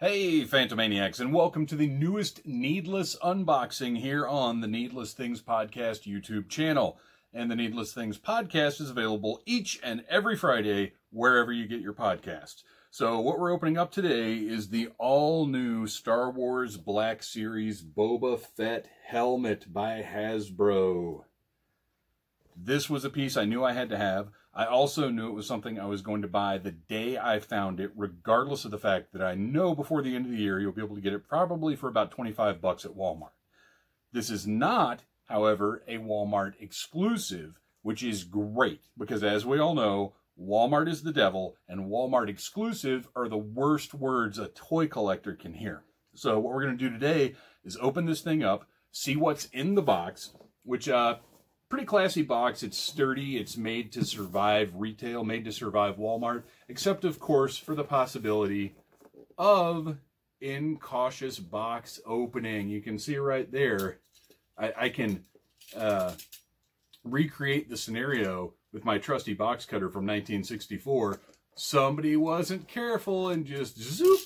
Hey Phantomaniacs, and welcome to the newest Needless unboxing here on the Needless Things Podcast YouTube channel. And the Needless Things Podcast is available each and every Friday wherever you get your podcasts. So what we're opening up today is the all-new Star Wars Black Series Boba Fett helmet by Hasbro. This was a piece I knew I had to have. I also knew it was something I was going to buy the day I found it, regardless of the fact that I know before the end of the year you'll be able to get it probably for about 25 bucks at Walmart. This is not, however, a Walmart exclusive, which is great because, as we all know, Walmart is the devil and Walmart exclusive are the worst words a toy collector can hear. So what we're going to do today is open this thing up, see what's in the box, which pretty classy box. It's sturdy. It's made to survive retail, made to survive Walmart, except, of course, for the possibility of incautious box opening. You can see right there, I can recreate the scenario with my trusty box cutter from 1964. Somebody wasn't careful and just zoop,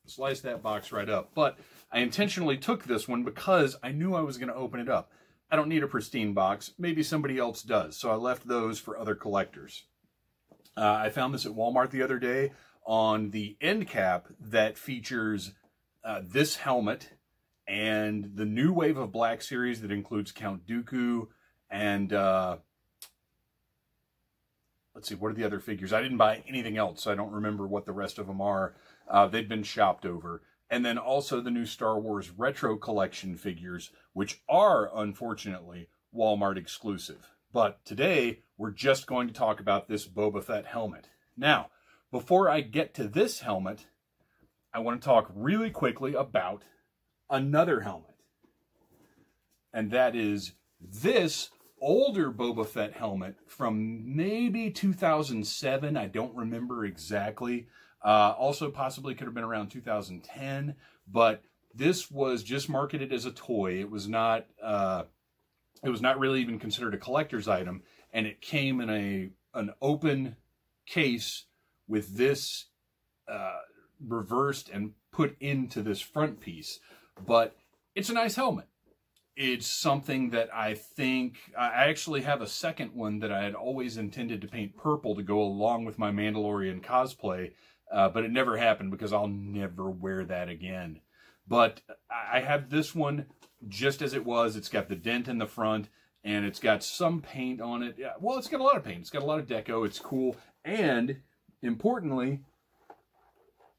sliced that box right up. But I intentionally took this one because I knew I was going to open it up. I don't need a pristine box. Maybe somebody else does. So I left those for other collectors. I found this at Walmart the other day on the end cap that features this helmet and the new wave of Black Series that includes Count Dooku and let's see, what are the other figures? I didn't buy anything else, so I don't remember what the rest of them are. They've been shopped over. And then also the new Star Wars Retro Collection figures, which are, unfortunately, Walmart exclusive. But today, we're just going to talk about this Boba Fett helmet. Now, before I get to this helmet, I want to talk really quickly about another helmet. And that is this older Boba Fett helmet from maybe 2007. I don't remember exactly. Also possibly could have been around 2010, but this was just marketed as a toy. It was not really even considered a collector's item, and it came in an open case with this reversed and put into this front piece. But it's a nice helmet. It's something that I think, I actually have a second one that I had always intended to paint purple to go along with my Mandalorian cosplay. But it never happened because I'll never wear that again. But I have this one just as it was. It's got the dent in the front, and it's got some paint on it. Yeah, well, it's got a lot of paint. It's got a lot of deco. It's cool. And, importantly,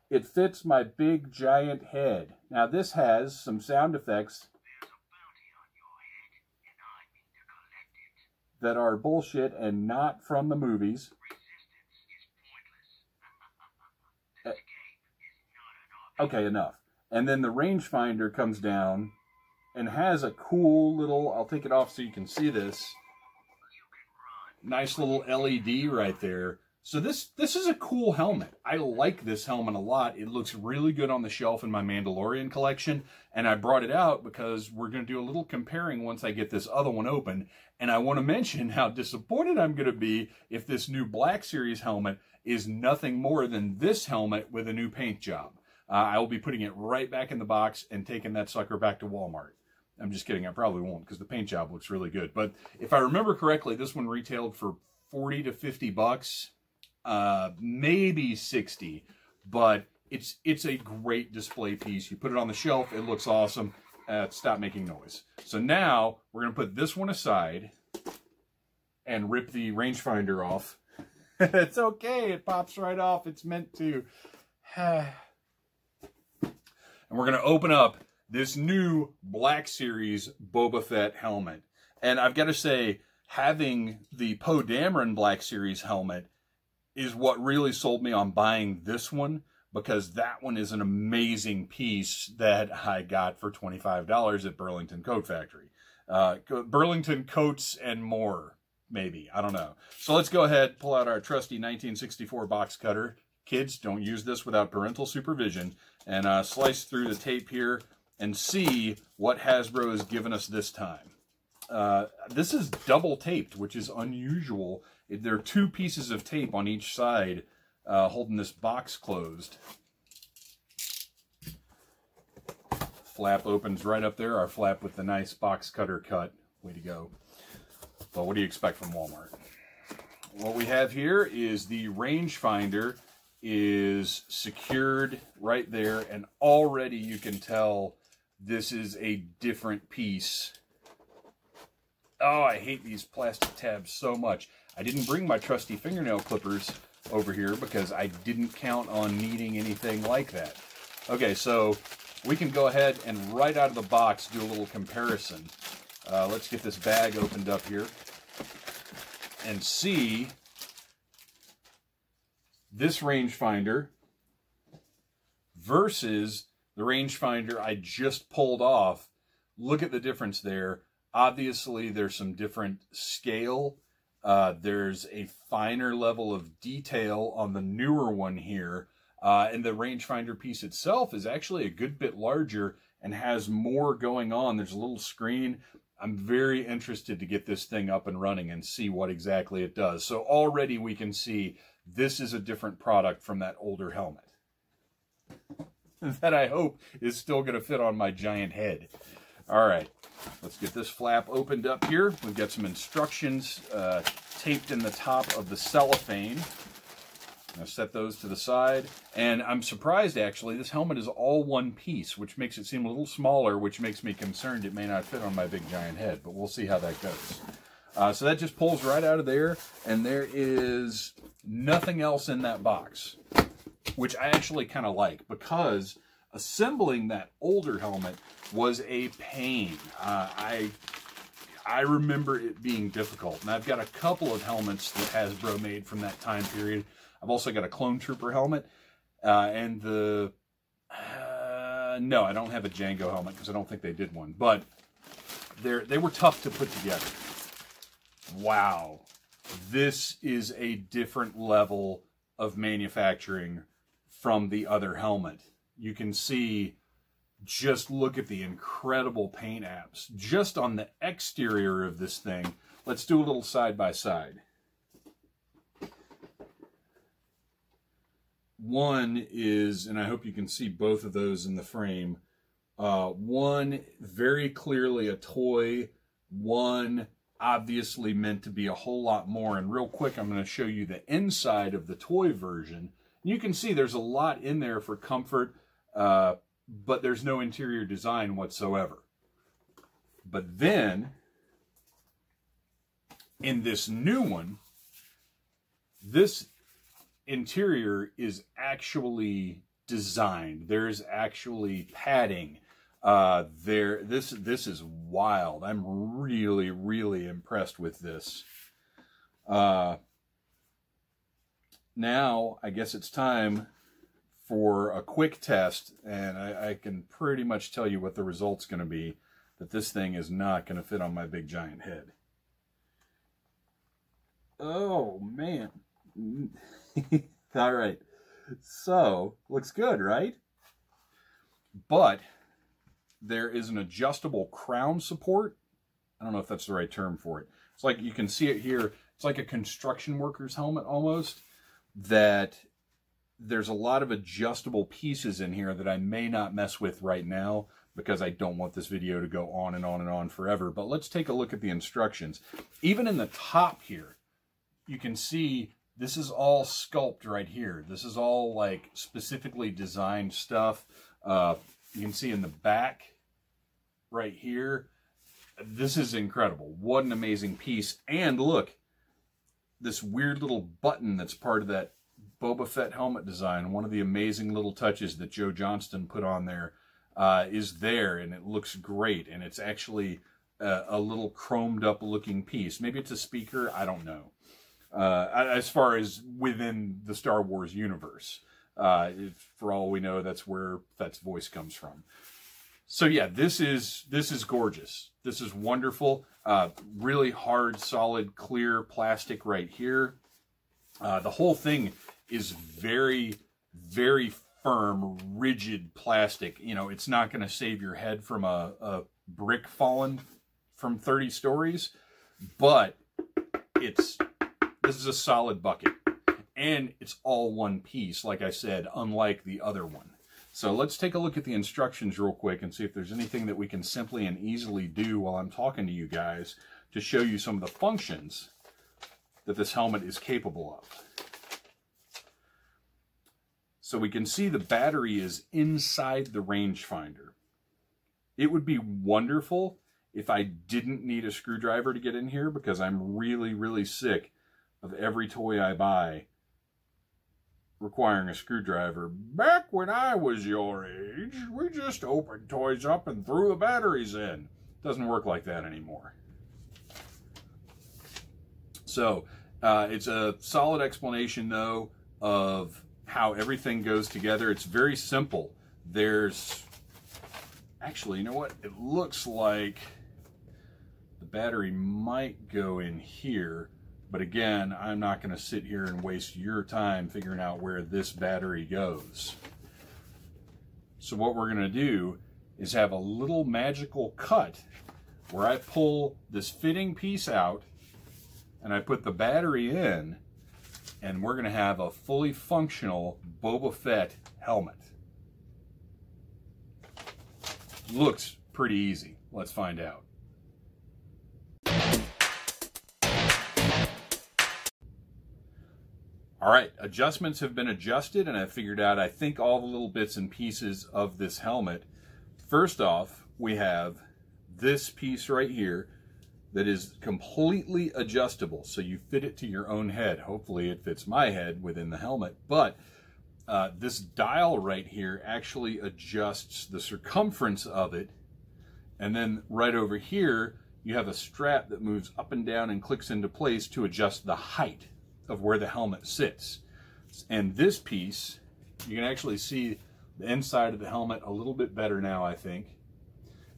it fits my big, giant head. Now, this has some sound effects that are bullshit and not from the movies. Okay, enough. And then the rangefinder comes down and has a cool little, I'll take it off so you can see this, nice little LED right there. So this is a cool helmet. I like this helmet a lot. It looks really good on the shelf in my Mandalorian collection, and I brought it out because we're going to do a little comparing once I get this other one open, and I want to mention how disappointed I'm going to be if this new Black Series helmet is nothing more than this helmet with a new paint job. I will be putting it right back in the box and taking that sucker back to Walmart. I'm just kidding. I probably won't because the paint job looks really good. But if I remember correctly, this one retailed for 40 to 50 bucks, maybe 60. But it's a great display piece. You put it on the shelf. It looks awesome. Stop making noise. So now we're going to put this one aside and rip the rangefinder off. It's okay. It pops right off. It's meant to. And we're going to open up this new Black Series Boba Fett helmet. And I've got to say, having the Poe Dameron Black Series helmet is what really sold me on buying this one, because that one is an amazing piece that I got for $25 at Burlington Coat Factory. Burlington Coats and More, maybe. I don't know. So let's go ahead, pull out our trusty 1964 box cutter. Kids, don't use this without parental supervision. And slice through the tape here and see what Hasbro has given us this time. This is double taped, which is unusual. There are two pieces of tape on each side holding this box closed. Flap opens right up there. Our flap with the nice box cutter cut. Way to go. Well, what do you expect from Walmart? What we have here is the rangefinder is secured right there, and already you can tell this is a different piece. Oh, I hate these plastic tabs so much. I didn't bring my trusty fingernail clippers over here because I didn't count on needing anything like that. Okay, so we can go ahead and right out of the box do a little comparison. Let's get this bag opened up here and see this rangefinder versus the rangefinder I just pulled off. Look at the difference there. Obviously, there's some different scale. There's a finer level of detail on the newer one here. And the rangefinder piece itself is actually a good bit larger and has more going on. There's a little screen. I'm very interested to get this thing up and running and see what exactly it does. So already we can see this is a different product from that older helmet that I hope is still going to fit on my giant head. All right, let's get this flap opened up here. We've got some instructions taped in the top of the cellophane. I'll set those to the side. And I'm surprised, actually, this helmet is all one piece, which makes it seem a little smaller, which makes me concerned it may not fit on my big giant head, but we'll see how that goes. So that just pulls right out of there, and there is nothing else in that box, which I actually kind of like, because assembling that older helmet was a pain. I remember it being difficult, and I've got a couple of helmets that Hasbro made from that time period. I've also got a Clone Trooper helmet, and no, I don't have a Django helmet because I don't think they did one, but they were tough to put together. Wow, this is a different level of manufacturing from the other helmet. You can see, just look at the incredible paint apps just on the exterior of this thing. Let's do a little side by side. One is, and I hope you can see both of those in the frame, one very clearly a toy, one obviously meant to be a whole lot more. And real quick, I'm going to show you the inside of the toy version. You can see there's a lot in there for comfort, but there's no interior design whatsoever. But then, in this new one, this interior is actually designed. There's actually padding. This is wild. I'm really, really impressed with this. Now, I guess it's time for a quick test, and I can pretty much tell you what the result's going to be, that this thing is not going to fit on my big giant head. Oh, man. All right. So, looks good, right? But there is an adjustable crown support. I don't know if that's the right term for it. It's like, you can see it here. It's like a construction worker's helmet almost, that there's a lot of adjustable pieces in here that I may not mess with right now because I don't want this video to go on and on and on forever. But let's take a look at the instructions. Even in the top here, you can see this is all sculpt right here. This is all like specifically designed stuff. You can see in the back right here, this is incredible. What an amazing piece. And look, this weird little button that's part of that Boba Fett helmet design, one of the amazing little touches that Joe Johnston put on there, is there, and it looks great. And it's actually a little chromed up looking piece. Maybe it's a speaker, I don't know. As far as within the Star Wars universe, for all we know, that's where Fett's voice comes from. So yeah, this is gorgeous. This is wonderful. Really hard, solid, clear plastic right here. The whole thing is very, very firm, rigid plastic. You know, it's not going to save your head from a brick falling from 30 stories, but this is a solid bucket. And it's all one piece, like I said, unlike the other one. So let's take a look at the instructions real quick and see if there's anything that we can simply and easily do while I'm talking to you guys to show you some of the functions that this helmet is capable of. So we can see the battery is inside the rangefinder. It would be wonderful if I didn't need a screwdriver to get in here, because I'm really, really sick of every toy I buy requiring a screwdriver. Back when I was your age, we just opened toys up and threw the batteries in. Doesn't work like that anymore. So it's a solid explanation, though, of how everything goes together. It's very simple. There's actually, you know what? It looks like the battery might go in here. But again, I'm not going to sit here and waste your time figuring out where this battery goes. So what we're going to do is have a little magical cut where I pull this fitting piece out and I put the battery in, and we're going to have a fully functional Boba Fett helmet. Looks pretty easy. Let's find out. All right, adjustments have been adjusted, and I've figured out, I think, all the little bits and pieces of this helmet. First off, we have this piece right here that is completely adjustable, so you fit it to your own head. Hopefully it fits my head within the helmet, but this dial right here actually adjusts the circumference of it, and then right over here, you have a strap that moves up and down and clicks into place to adjust the height of where the helmet sits. And this piece, you can actually see the inside of the helmet a little bit better now, I think.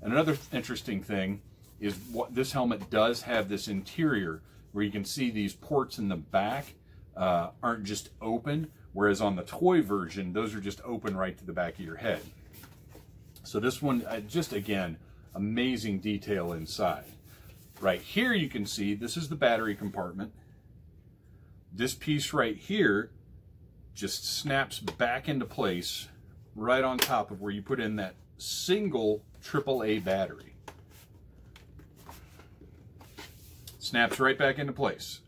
And another interesting thing is what this helmet does have this interior where you can see these ports in the back aren't just open, whereas on the toy version, those are just open right to the back of your head. So this one, just again, amazing detail inside. Right here you can see this is the battery compartment. This piece right here just snaps back into place right on top of where you put in that single AAA battery. Snaps right back into place.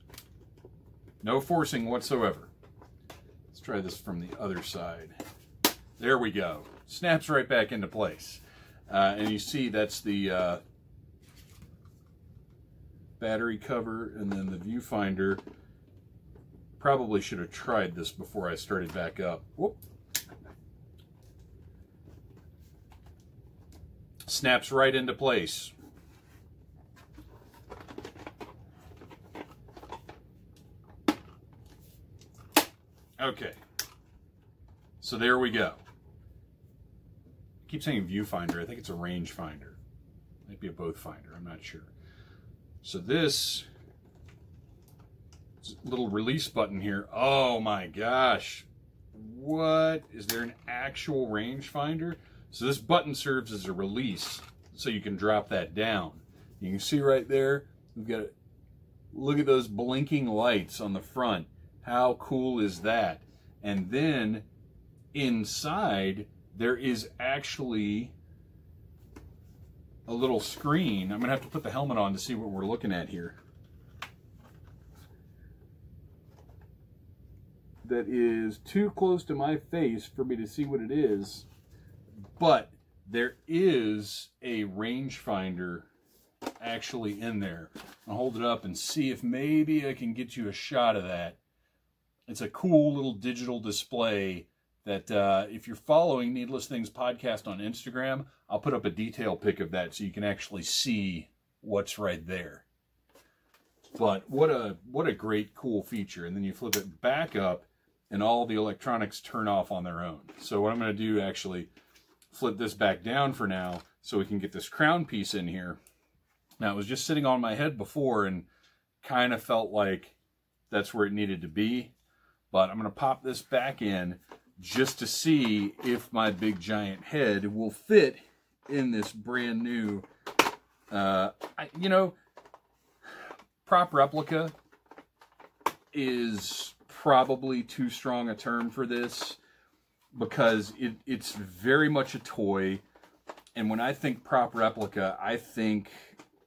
No forcing whatsoever. Let's try this from the other side. There we go. Snaps right back into place. And you see that's the battery cover, and then the viewfinder. Probably should have tried this before I started back up. Whoop. Snaps right into place. Okay. So there we go. I keep saying viewfinder. I think it's a rangefinder. Might be a both finder. I'm not sure. So this little release button here. Oh my gosh. What? Is there an actual rangefinder? So this button serves as a release so you can drop that down. You can see right there, we've got, look at those blinking lights on the front. How cool is that? And then inside there is actually a little screen. I'm gonna have to put the helmet on to see what we're looking at here. That is too close to my face for me to see what it is, but there is a rangefinder actually in there. I'll hold it up and see if maybe I can get you a shot of that. It's a cool little digital display that if you're following Needless Things Podcast on Instagram, I'll put up a detail pic of that so you can actually see what's right there. But what a great, cool feature. And then you flip it back up and all the electronics turn off on their own. So what I'm going to do, actually flip this back down for now so we can get this crown piece in here. Now, it was just sitting on my head before and kind of felt like that's where it needed to be. But I'm going to pop this back in just to see if my big giant head will fit in this brand new, you know, prop replica is probably too strong a term for this. because it's very much a toy. And when I think prop replica, I think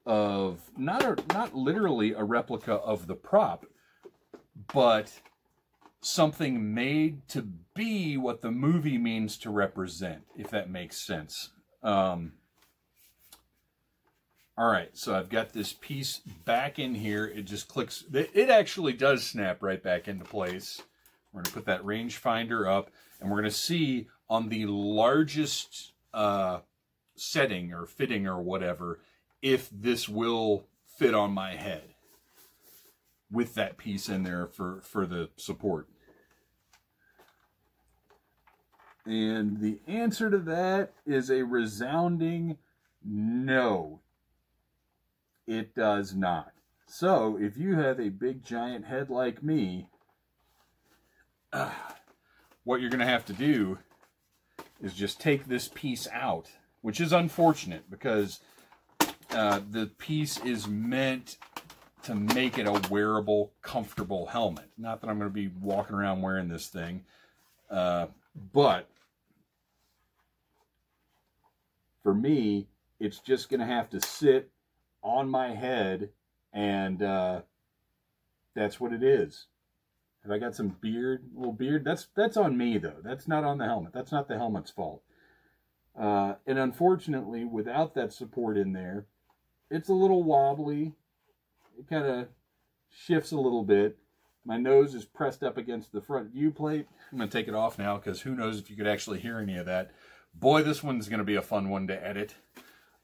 of not literally a replica of the prop, but something made to be what the movie means to represent, if that makes sense. All right, so I've got this piece back in here. It just clicks. It actually does snap right back into place. We're going to put that rangefinder up, and we're going to see on the largest setting or fitting or whatever, if this will fit on my head with that piece in there for the support. And the answer to that is a resounding no. It does not. So if you have a big giant head like me, what you're going to have to do is just take this piece out, which is unfortunate because the piece is meant to make it a wearable, comfortable helmet. Not that I'm going to be walking around wearing this thing, but for me, it's just going to have to sit on my head, and that's what it is. Have I got some beard, little beard? That's on me, though. That's not on the helmet. That's not the helmet's fault. And unfortunately, without that support in there, it's a little wobbly. It kind of shifts a little bit. My nose is pressed up against the front view plate. I'm going to take it off now because who knows if you could actually hear any of that. Boy, this one's going to be a fun one to edit.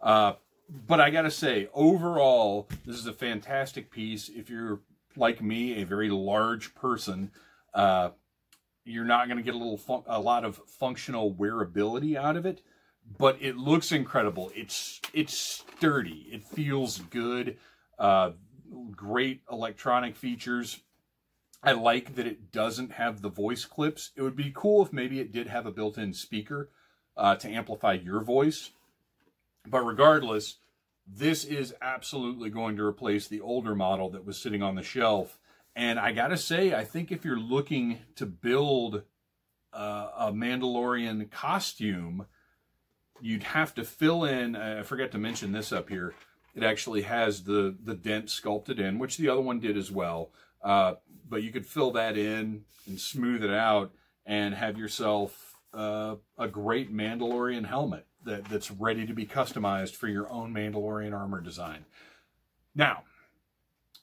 But I got to say, overall, this is a fantastic piece. If you're, like me, a very large person, you're not going to get a lot of functional wearability out of it. But it looks incredible. It's sturdy. It feels good. Great electronic features. I like that it doesn't have the voice clips. It would be cool if maybe it did have a built-in speaker to amplify your voice. But regardless, this is absolutely going to replace the older model that was sitting on the shelf. And I gotta say, I think if you're looking to build a Mandalorian costume, you'd have to fill in, I forgot to mention this up here, it actually has the dent sculpted in, which the other one did as well. But you could fill that in and smooth it out and have yourself a great Mandalorian helmet that's ready to be customized for your own Mandalorian armor design. Now,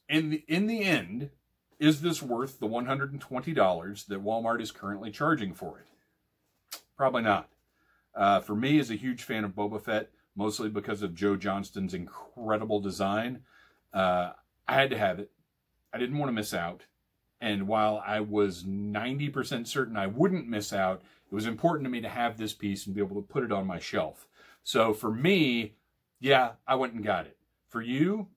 in the end, is this worth the $120 that Walmart is currently charging for it? Probably not. For me, as a huge fan of Boba Fett, mostly because of Joe Johnston's incredible design, I had to have it. I didn't want to miss out. And while I was 90% certain I wouldn't miss out, it was important to me to have this piece and be able to put it on my shelf. So for me, yeah, I went and got it. For you,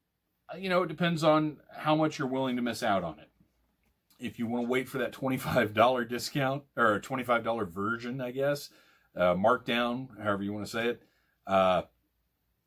it depends on how much you're willing to miss out on it. If you want to wait for that $25 discount, or a $25 version, I guess, markdown, however you want to say it,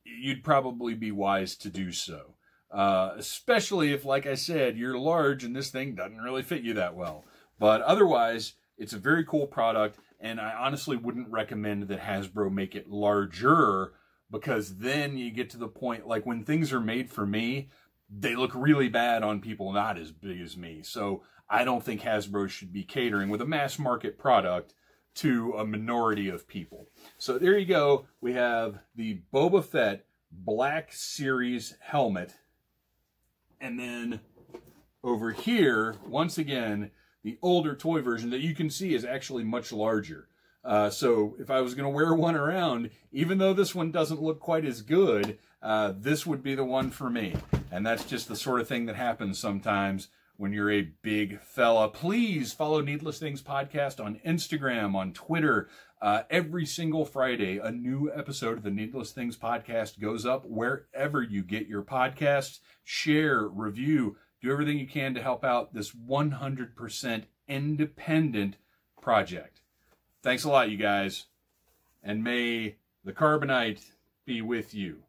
you'd probably be wise to do so. Especially if, like I said, you're large and this thing doesn't really fit you that well. But otherwise, it's a very cool product, and I honestly wouldn't recommend that Hasbro make it larger, because then you get to the point, like when things are made for me, they look really bad on people not as big as me. So I don't think Hasbro should be catering with a mass market product to a minority of people. So there you go. We have the Boba Fett Black Series helmet. And then over here, once again, the older toy version that you can see is actually much larger. So if I was going to wear one around, even though this one doesn't look quite as good, this would be the one for me. And that's just the sort of thing that happens sometimes when you're a big fella. Please follow Needless Things Podcast on Instagram, on Twitter. Every single Friday, a new episode of the Needless Things Podcast goes up wherever you get your podcasts. Share, review, do everything you can to help out this 100% independent project. Thanks a lot, you guys. And may the carbonite be with you.